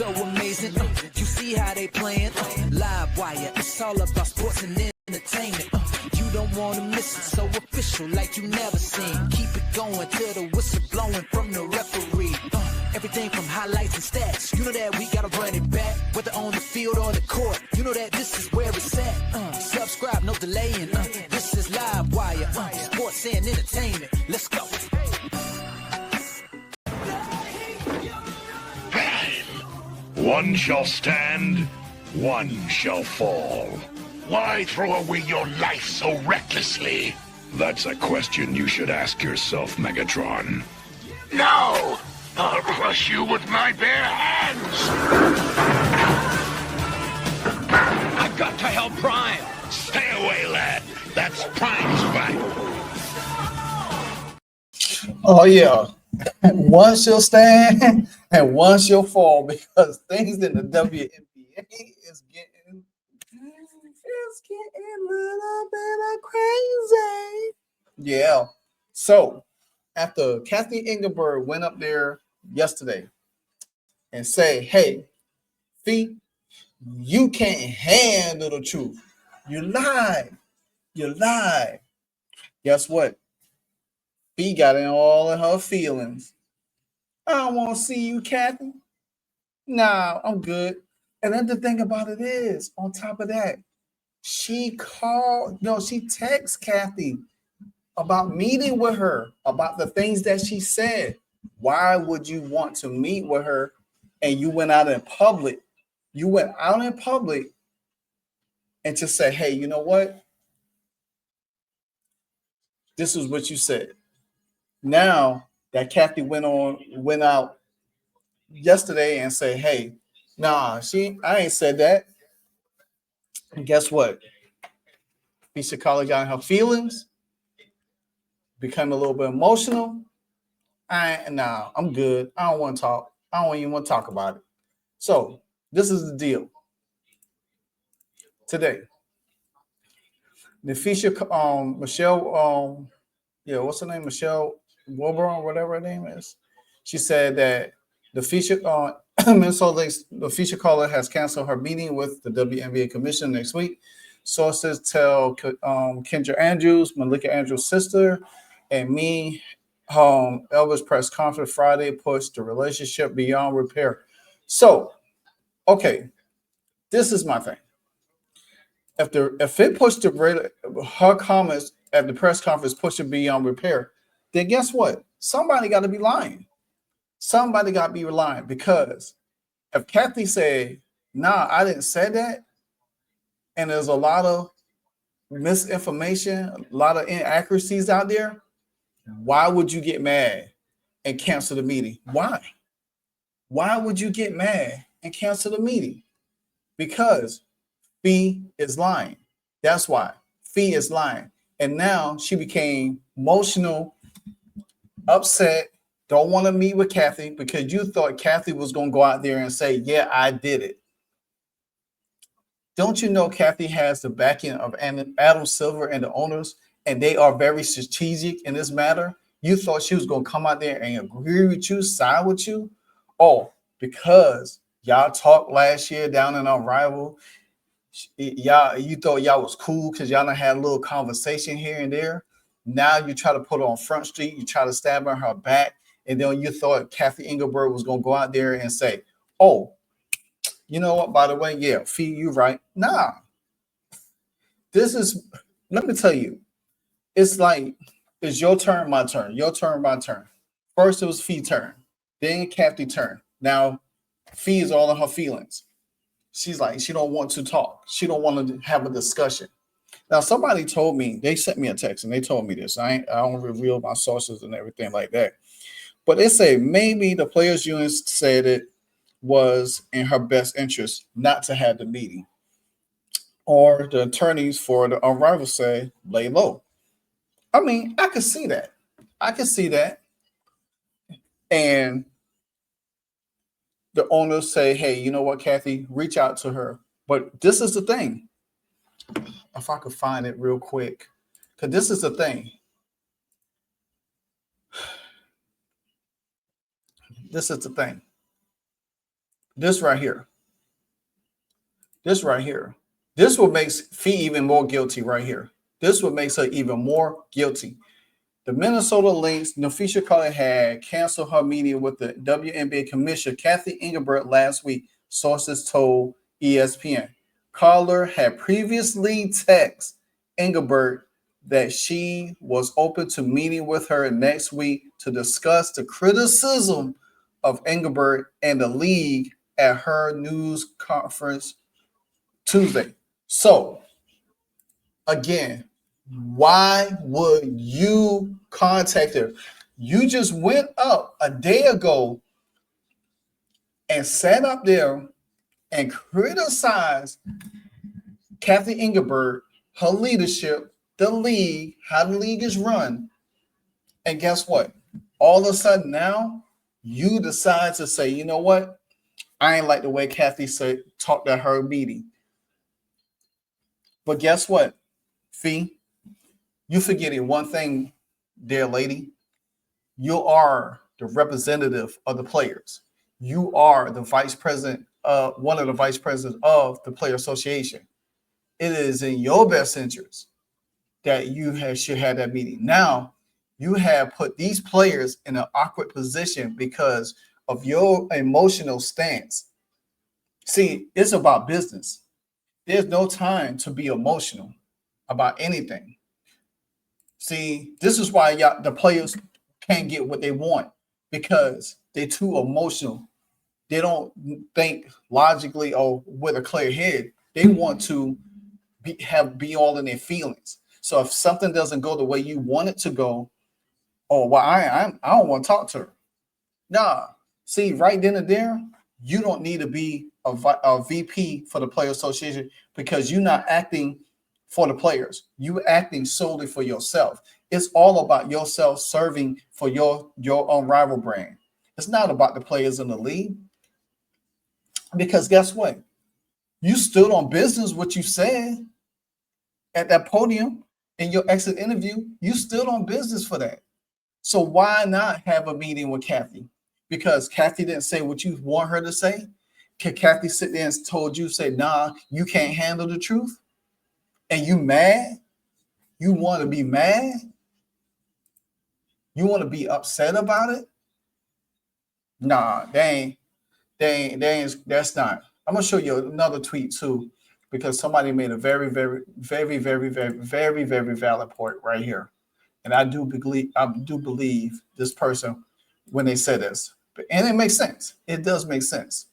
so amazing. You see how they playing? LiveWire, it's all about sports and entertainment. You don't want to miss it, so official like you never seen. Keep it going till the whistle blowing from the referee. Everything from highlights and stats, you know that we gotta run it back. Whether on the field or the court, you know that this is where it's at. Subscribe, no delaying. This is LiveWire, sports and entertainment. Let's go. One shall stand, one shall fall. Why throw away your life so recklessly? That's a question you should ask yourself, Megatron. No! I'll crush you with my bare hands! I've got to help Prime. Stay away, lad. That's Prime's fight. Oh, yeah. One shall stand and one shall fall, because things in the WNBA is getting a little bit of crazy. Yeah. So after Cathy Engelbert went up there yesterday and say, hey, Fee, you can't handle the truth. You lied. You lied. Guess what? Fee got in all of her feelings. I don't want to see you, Cathy. Nah, I'm good. And then the thing about it is, on top of that, she texted Cathy about meeting with her, about the things that she said. Why would you want to meet with her? And you went out in public. You went out in public and just say, hey, you know what? This is what you said. Now that Cathy went out yesterday and say, hey, nah, I ain't said that. And guess what? Napheesa Collier got in her feelings, become a little bit emotional. I'm good. I don't want to talk. I don't even want to talk about it. So this is the deal. Today, Napheesa, Michelle, what's her name? Michelle Wilbur, or whatever her name is. She said that Napheesa Collier has canceled her meeting with the WNBA Commission next week. Sources tell Kendra Andrews, Malika Andrews' sister, and me, Elvis press conference Friday pushed the relationship beyond repair. So, okay, this is my thing. If it pushed her comments at the press conference pushed it beyond repair, then guess what? Somebody got to be lying. Somebody got to be lying, because if Cathy said, nah, I didn't say that, and there's a lot of misinformation, a lot of inaccuracies out there, why would you get mad and cancel the meeting? Why? Why would you get mad and cancel the meeting? Because Fee is lying. That's why. Fee is lying. And now she became emotional, upset, don't want to meet with Cathy because you thought Cathy was going to go out there and say, yeah, I did it. Don't you know Cathy has the backing of Adam Silver and the owners, and they are very strategic in this matter? You thought she was going to come out there and agree with you, side with you? Oh, because y'all talked last year down in our rival. You thought y'all was cool because y'all done had a little conversation here and there. Now you try to put her on Front Street. You try to stab her in her back. And then you thought Cathy Engelbert was going to go out there and say, oh, you know what, by the way, yeah, Fee, you right. Nah. Let me tell you, it's like, it's your turn, my turn. Your turn, my turn. First, it was Fee's turn. Then Cathy turn. Now, Fee is all in her feelings. She's like, she don't want to talk. She don't want to have a discussion. Now, somebody told me, they sent me a text and they told me this. I don't reveal my sources and everything like that. But they say maybe the players' union said it was in her best interest not to have the meeting. Or the attorneys for the rival say, lay low. I mean, I could see that. I could see that. And the owners say, hey, you know what, Cathy, reach out to her. But this is the thing. If I could find it real quick. Because this is the thing. This is the thing. This right here. This right here. This what makes Fee even more guilty right here. This what makes her even more guilty. The Minnesota Lynx, Napheesa Collier had canceled her meeting with the WNBA commissioner, Cathy Engelbert, last week, sources told ESPN. Collier had previously texted Engelbert that she was open to meeting with her next week to discuss the criticism of Engelbert and the league at her news conference Tuesday. So, again, why would you contact her? You just went up a day ago and sat up there and criticized Cathy Engelbert, her leadership, the league, how the league is run. And guess what? All of a sudden now, you decide to say, you know what? I ain't like the way Cathy talked at her meeting. But guess what, Fee? You forgetting one thing, dear lady. You are the representative of the players. You are the vice president, one of the vice presidents of the Player Association. It is in your best interest that you should have that meeting. Now, you have put these players in an awkward position because of your emotional stance. See, it's about business. There's no time to be emotional about anything. See, this is why the players can't get what they want because they're too emotional. They don't think logically or with a clear head. They want to be all in their feelings. So if something doesn't go the way you want it to go, oh, well, I don't want to talk to her. Nah, see, right then and there, you don't need to be a VP for the Player Association because you're not acting for the players. You acting solely for yourself. It's all about yourself serving for your own rival brand. It's not about the players in the league. Because guess what? You stood on business what you said at that podium in your exit interview. You stood on business for that. So why not have a meeting with Cathy? Because Cathy didn't say what you want her to say. Can Cathy sit there and told you, say, nah, you can't handle the truth? And you mad? You want to be mad? You want to be upset about it? Nah, that's not. I'm gonna show you another tweet too, because somebody made a very valid point right here. And I do believe this person when they say this. And it makes sense. It does make sense.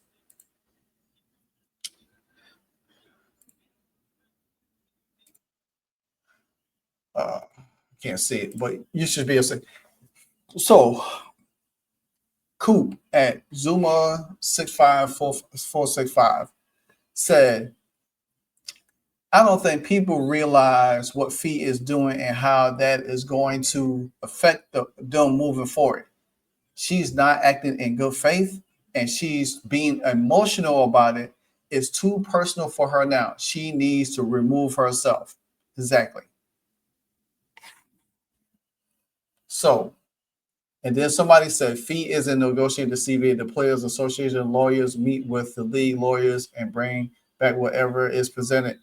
Can't see it, but you should be able to see. So Coop at Zuma 65465 said, I don't think people realize what Fee is doing and how that is going to affect them moving forward. She's not acting in good faith and she's being emotional about it. It's too personal for her now. She needs to remove herself. Exactly. So, and then somebody said, Fee isn't negotiating the CBA. The Players Association lawyers meet with the league lawyers and bring back whatever is presented.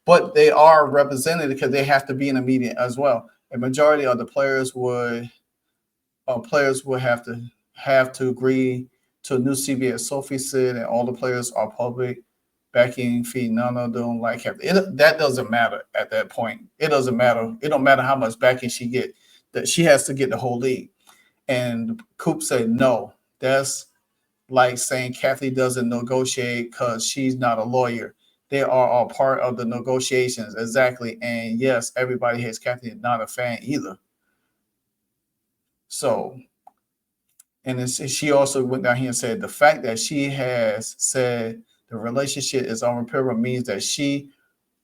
But they are represented because they have to be in a meeting as well. A majority of the players would have to agree to a new CBA. As Sophie said, and all the players are public backing Fee. None of them like have it. That doesn't matter at that point. It doesn't matter. It don't matter how much backing she get. That she has to get the whole league. And Coop said, no, that's like saying Cathy doesn't negotiate because she's not a lawyer. They are all part of the negotiations. Exactly. And yes, everybody hates Cathy, not a fan either. So, and she also went down here and said the fact that she has said the relationship is unrepairable means that she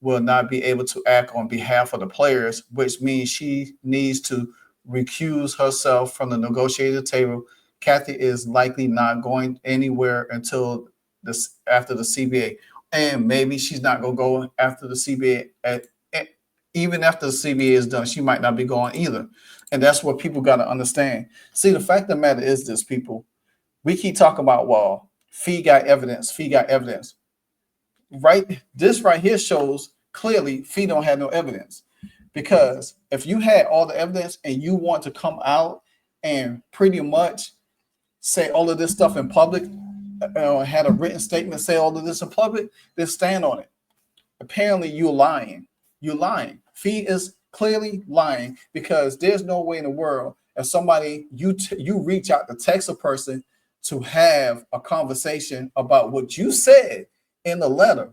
will not be able to act on behalf of the players, which means she needs to recuse herself from the negotiating table. Cathy is likely not going anywhere until after the CBA. And maybe she's not going to go after the CBA. Even after the CBA is done, she might not be going either. And that's what people got to understand. See, the fact of the matter is this, people. We keep talking about, well, Fee got evidence. Fee got evidence. Right? This right here shows clearly Fee don't have no evidence. Because if you had all the evidence and you want to come out and pretty much say all of this stuff in public, had a written statement, say all of this in public, then stand on it. Apparently you're lying. You're lying. Fee is clearly lying because there's no way in the world if somebody, you reach out to text a person to have a conversation about what you said in the letter,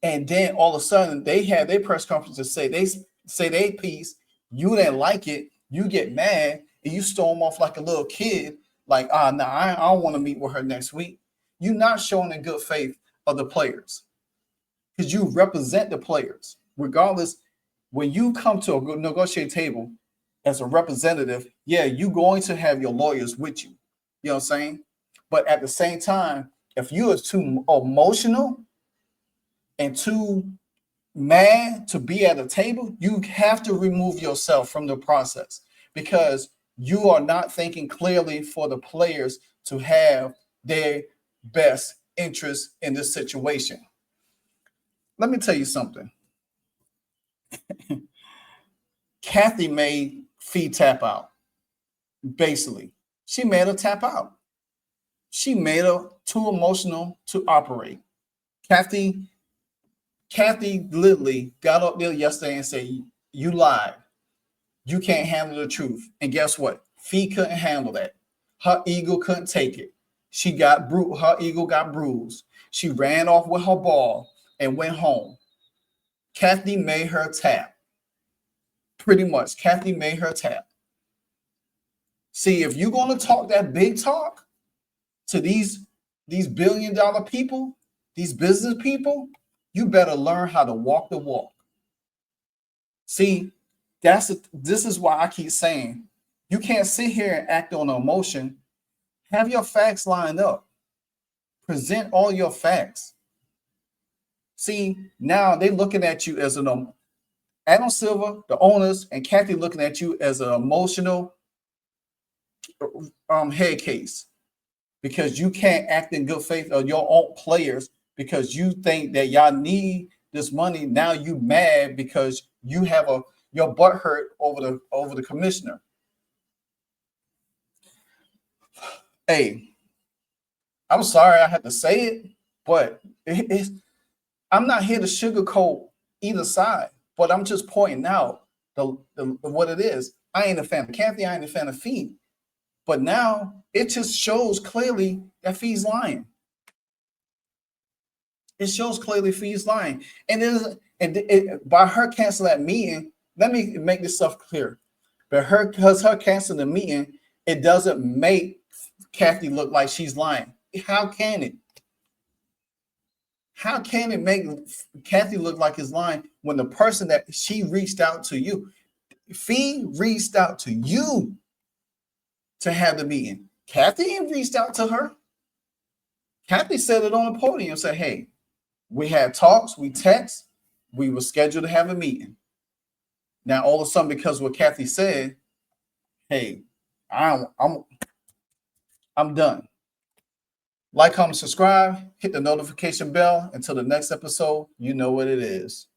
and then all of a sudden they have their press conference to say they piece, you didn't like it, you get mad, and you storm off like a little kid, like, nah, I don't want to meet with her next week. You're not showing the good faith of the players because you represent the players. Regardless, when you come to a negotiating table as a representative, yeah, you're going to have your lawyers with you. You know what I'm saying? But at the same time, if you are too emotional and too mad to be at a table, you have to remove yourself from the process because you are not thinking clearly for the players to have their best interest in this situation. Let me tell you something. Cathy made Fee tap out. Basically, she made her tap out. She made her too emotional to operate. Cathy literally got up there yesterday and said, you lied. You can't handle the truth. And guess what? Fee couldn't handle that. Her ego couldn't take it. Her ego got bruised. She ran off with her ball and went home. Cathy made her tap. Pretty much, Cathy made her tap. See, if you're going to talk that big talk to these billion-dollar people, these business people, you better learn how to walk the walk. See, this is why I keep saying you can't sit here and act on emotion. Have your facts lined up. Present all your facts. See, now they're looking at you as an Adam Silver, the owners, and Cathy looking at you as an emotional head case because you can't act in good faith of your own players because you think that y'all need this money. Now you mad because you have your butt hurt over the commissioner. Hey, I'm sorry I had to say it, but I'm not here to sugarcoat either side, but I'm just pointing out what it is. I ain't a fan of Cathy. I ain't a fan of Fee. But now it just shows clearly that Fee's lying. It shows clearly Fee's lying. And by her canceling that meeting, let me make this stuff clear. But because her canceling the meeting, it doesn't make Cathy look like she's lying. How can it? How can it make Cathy look like it's lying when the person that she reached out to you, Fee reached out to you to have the meeting? Cathy reached out to her. Cathy said it on the podium and said, hey, we had talks, we text, we were scheduled to have a meeting. Now, all of a sudden, because what Cathy said, hey, I'm done. Like, comment, subscribe, hit the notification bell. Until the next episode, you know what it is.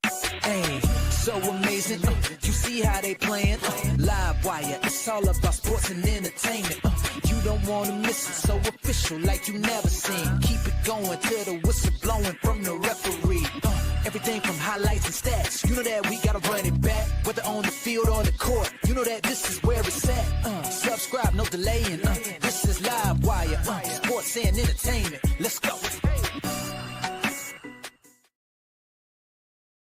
Hey, so amazing. You see how they playing? LiveWire, it's all about sports and entertainment. You don't want to miss it, so official like you never seen. Keep it going till the whistle blowing from the referee. Everything from highlights and stats. You know that we gotta run it back, whether on the field or the court. You know that this is where it's at. Subscribe, no delaying. This is LiveWire, sports and entertainment. Let's go.